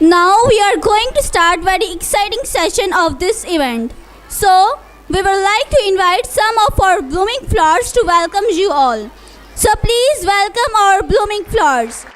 Now we are going to start very exciting session of this event. So, we would like to invite some of our blooming flowers to welcome you all. So please welcome our blooming flowers.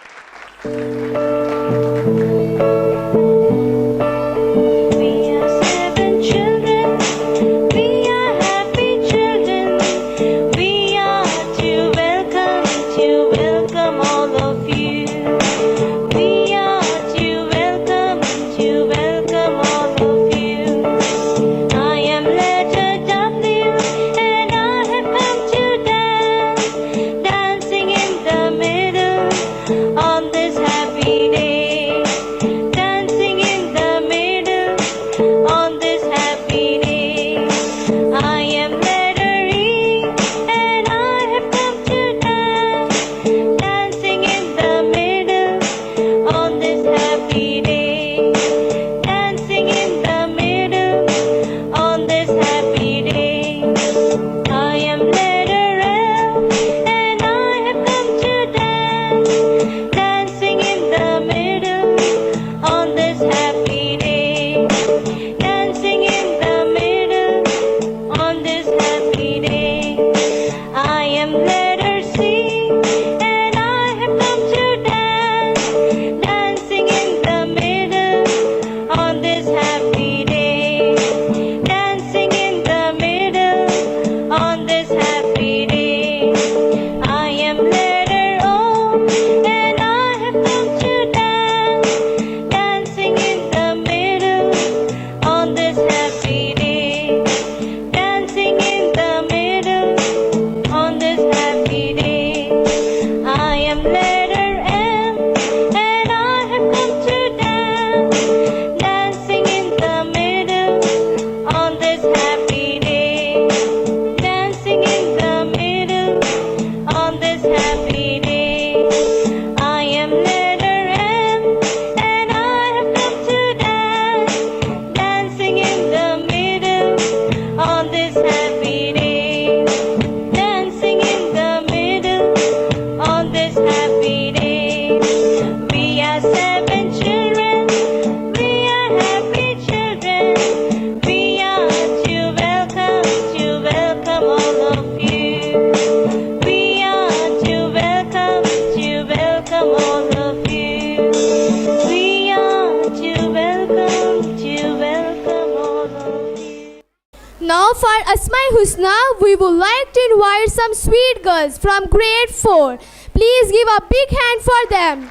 Now for Asma Husna, we would like to invite some sweet girls from grade 4. Please give a big hand for them.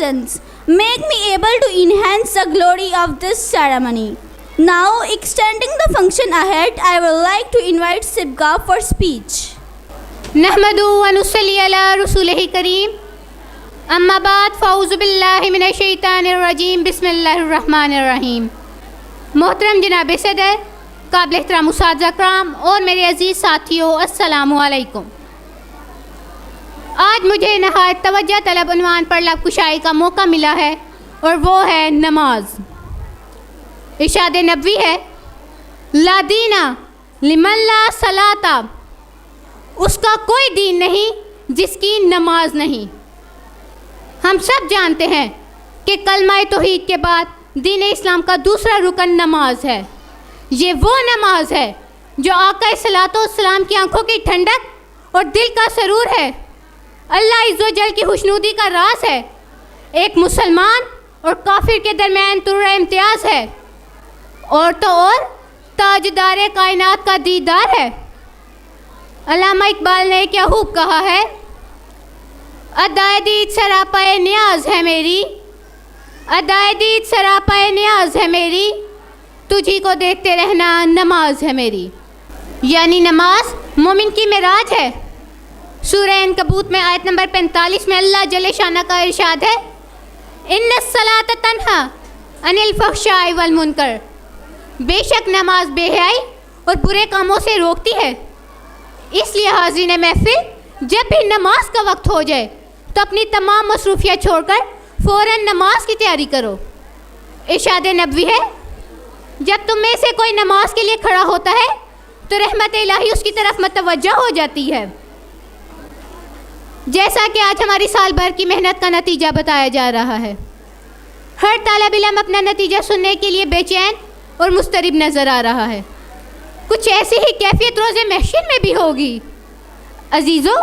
presence make me able to enhance the glory of this ceremony. Now, extending the function ahead, I would like to invite Sibga for speech. नहमदु व नुसल्ली अला रसूलिही करीम, अम्मा बाद फ़ाऊज़ु बिल्लाहि मिनश शैतानिर रजीम, बिस्मिल्लाहिर रहमानिर रहीम। मोहतरम जनाब सदर, काबिल एहतराम उस्ताद कराम और मेरे अज़ीज़ साथियों, अस्सलामु अलैकुम। आज मुझे नहायत तवज्जो तलब उन्वान पर लब कुशाई का मौका मिला है और वो है नमाज। इरशाद नबवी है, ला दीना लिमन ला सलाता, उसका कोई दीन नहीं जिसकी नमाज नहीं। हम सब जानते हैं कि कलमा तौहीद के बाद दीन इस्लाम का दूसरा रुकन नमाज है। ये वो नमाज है जो आका सलातो सलाम की आंखों की ठंडक और दिल का सरूर है, अल्लाह इज़्ज़ो जल की खुशनुदी का राज है, एक मुसलमान और काफिर के दरमियान तुर्रा इम्तियाज़ है, और तो और ताजदार कायनात का दीदार है। अल्लामा इकबाल ने क्या खूब कहा है, अदाए दीद सरापाए नियाज है मेरी, अदाए दीद सरापाए नियाज है मेरी, तुझी को देखते रहना नमाज है मेरी। यानी नमाज मोमिन की मेराज है। सूरह अनकबूत में आयत नंबर 45 में अल्लाह जल्ले शाना का इरशाद है, इन्नस सलात तन्हा अनिल फहशाई वल मुनकर, बेशक नमाज बेहयाई और बुरे कामों से रोकती है। इसलिए हाज़रीन महफिल, जब भी नमाज का वक्त हो जाए तो अपनी तमाम मसरूफियत छोड़कर फ़ौरन नमाज की तैयारी करो। इरशाद नबवी है, जब तुम में से कोई नमाज के लिए खड़ा होता है तो रहमत इलाही उसकी तरफ मतवज्जा हो जाती है। जैसा कि आज हमारी साल भर की मेहनत का नतीजा बताया जा रहा है, हर तालिब इल्म अपना नतीजा सुनने के लिए बेचैन और मुस्तरिब नज़र आ रहा है। कुछ ऐसी ही कैफियत रोज़े महशर में भी होगी। अजीज़ों,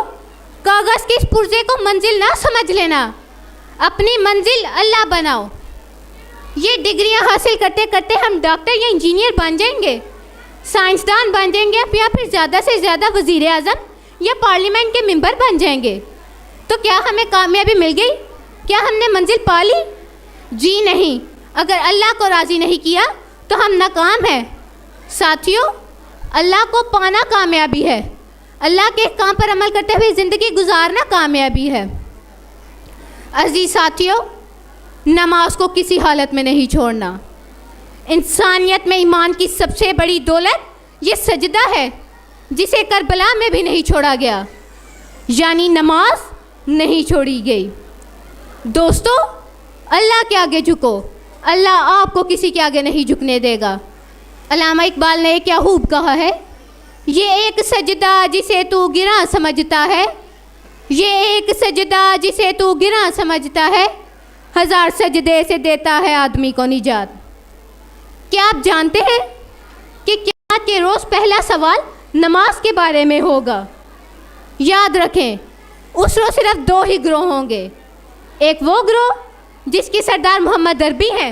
कागज़ के इस पुर्जे को मंजिल ना समझ लेना, अपनी मंजिल अल्लाह बनाओ। ये डिग्रियां हासिल करते करते हम डॉक्टर या इंजीनियर बन जाएंगे, साइंसदान बन जाएंगे, या फिर ज़्यादा से ज़्यादा वज़ीर आज़म या पार्लियामेंट के मेंबर बन जाएंगे। तो क्या हमें कामयाबी मिल गई? क्या हमने मंजिल पा ली? जी नहीं। अगर अल्लाह को राज़ी नहीं किया तो हम नाकाम हैं। साथियों, अल्लाह को पाना कामयाबी है, अल्लाह के काम पर अमल करते हुए ज़िंदगी गुजारना कामयाबी है। अजीज़ साथियों, नमाज को किसी हालत में नहीं छोड़ना। इंसानियत में ईमान की सबसे बड़ी दौलत ये सजदा है, जिसे करबला में भी नहीं छोड़ा गया, यानी नमाज नहीं छोड़ी गई। दोस्तों, अल्लाह के आगे झुको, अल्लाह आपको किसी के आगे नहीं झुकने देगा। अल्लामा इकबाल ने क्या खूब कहा है, ये एक सजदा जिसे तू गिरा समझता है, ये एक सजदा जिसे तू गिरा समझता है, हज़ार सजदे से देता है आदमी को निजात। क्या आप जानते हैं कि क़यामत के रोज़ पहला सवाल नमाज के बारे में होगा? याद रखें, उस रोज़ सिर्फ दो ही ग्रोह होंगे। एक वो ग्रोह जिसके सरदार मोहम्मद अरबी हैं,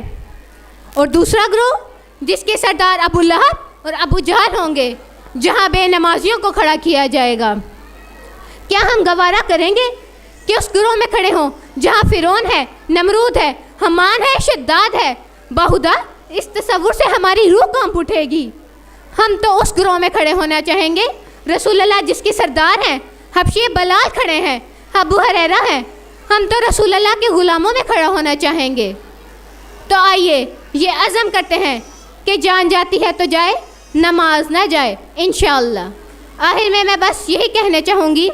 और दूसरा ग्रोह जिसके सरदार अबू लहब और अबू जहल होंगे, जहां बेनमाजियों को खड़ा किया जाएगा। क्या हम गवारा करेंगे कि उस ग्रोह में खड़े हों जहां फिरौन है, नमरूद है, हमान है, शद्दाद है? बहुधा इस तसव्वुर से हमारी रूह कांप उठेगी। हम तो उस ग्रोह में खड़े होना चाहेंगे रसूलुल्लाह जिसके सरदार हैं, हबशी बलाल खड़े हैं, अबू हुरैरा हैं। हम तो रसूलुल्लाह के ग़ुलामों में खड़ा होना चाहेंगे। तो आइए ये अज़म करते हैं कि जान जाती है तो जाए, नमाज ना जाए, इंशाअल्लाह। आखिर में मैं बस यही कहना चाहूँगी,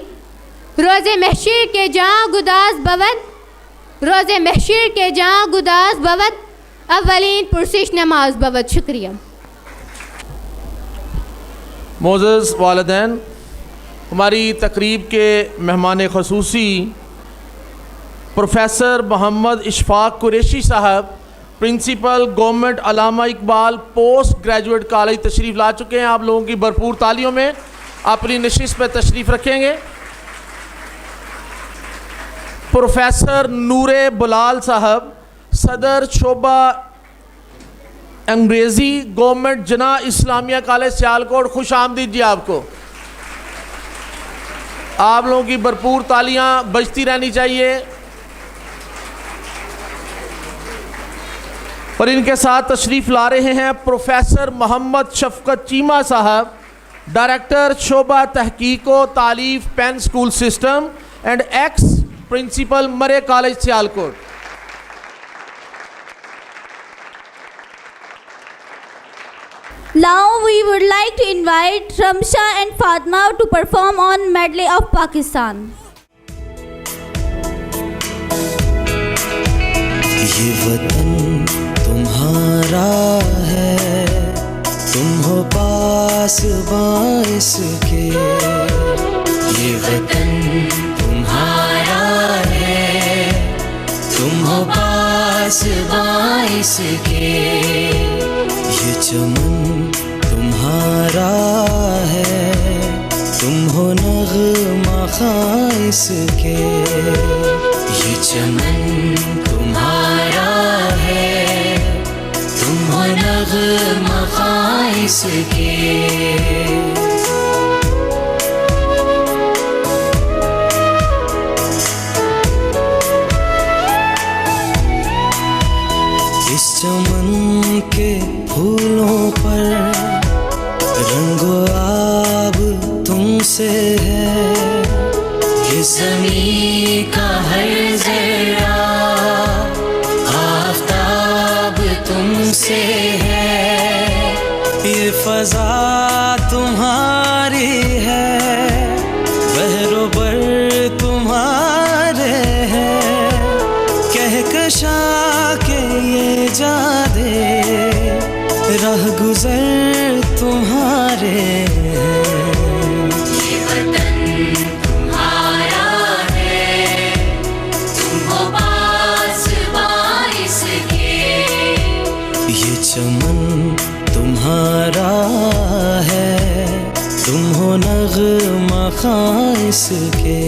रोज़े महशर के जहाँ गुदास बवद, रोज़े महशर के जहाँ गुदास बवद, अव्वलीन पुरसिश नमाज बवद। शुक्रिया। मोअज़्ज़ज़ वालिदैन, हमारी तकरीब के मेहमान ख़ुसूसी प्रोफेसर मोहम्मद इशफाक कुरैशी साहब, प्रिंसिपल गवर्नमेंट अल्लामा इकबाल पोस्ट ग्रेजुएट कॉलेज तशरीफ़ ला चुके हैं। आप लोगों की भरपूर तालियों में अपनी नशिस्त पर तशरीफ़ रखेंगे। प्रोफेसर नूरे बुलाल साहब, सदर शोबा अंग्रेज़ी गवर्नमेंट जना इस्लामिया कॉलेज सियालकोट, खुश आमदीद जी आपको। आप लोगों की भरपूर तालियां बजती रहनी चाहिए। और इनके साथ तशरीफ़ ला रहे हैं प्रोफेसर मोहम्मद शफकत चीमा साहब, डायरेक्टर शोबा तहकीक व तालीफ Pen School System and ex principal Murray College Sialkot. Now we would like to invite Ramsha and Fatma to perform on Medley of Pakistan. ये वतन तुम्हारा है, तुम हो पास बाइस के। ये वतन तुम्हारा है, तुम हो पास बाइस के। ये चमन तुम्हारा है, तुम हो नग़मा खाइस के। ये चमन तुम्हारा है, तुम हो नग़मा खाइस के। इस चमन के फूलों पर रंगो आब तुमसे है। इस ज़मीं का हर ज़रा आफ़ताब तुमसे है। ये फ़ज़ा तुम्हारी है, बहरो बर तुम्हारे हैं। कहकशा के ये जादे राह गुज़र तुम्हारे हैं। ये वतन तुम्हारा है, तुम हो पास बाइस के। ये चमन तुम्हारा है, तुम हो नग़मा खाइस के।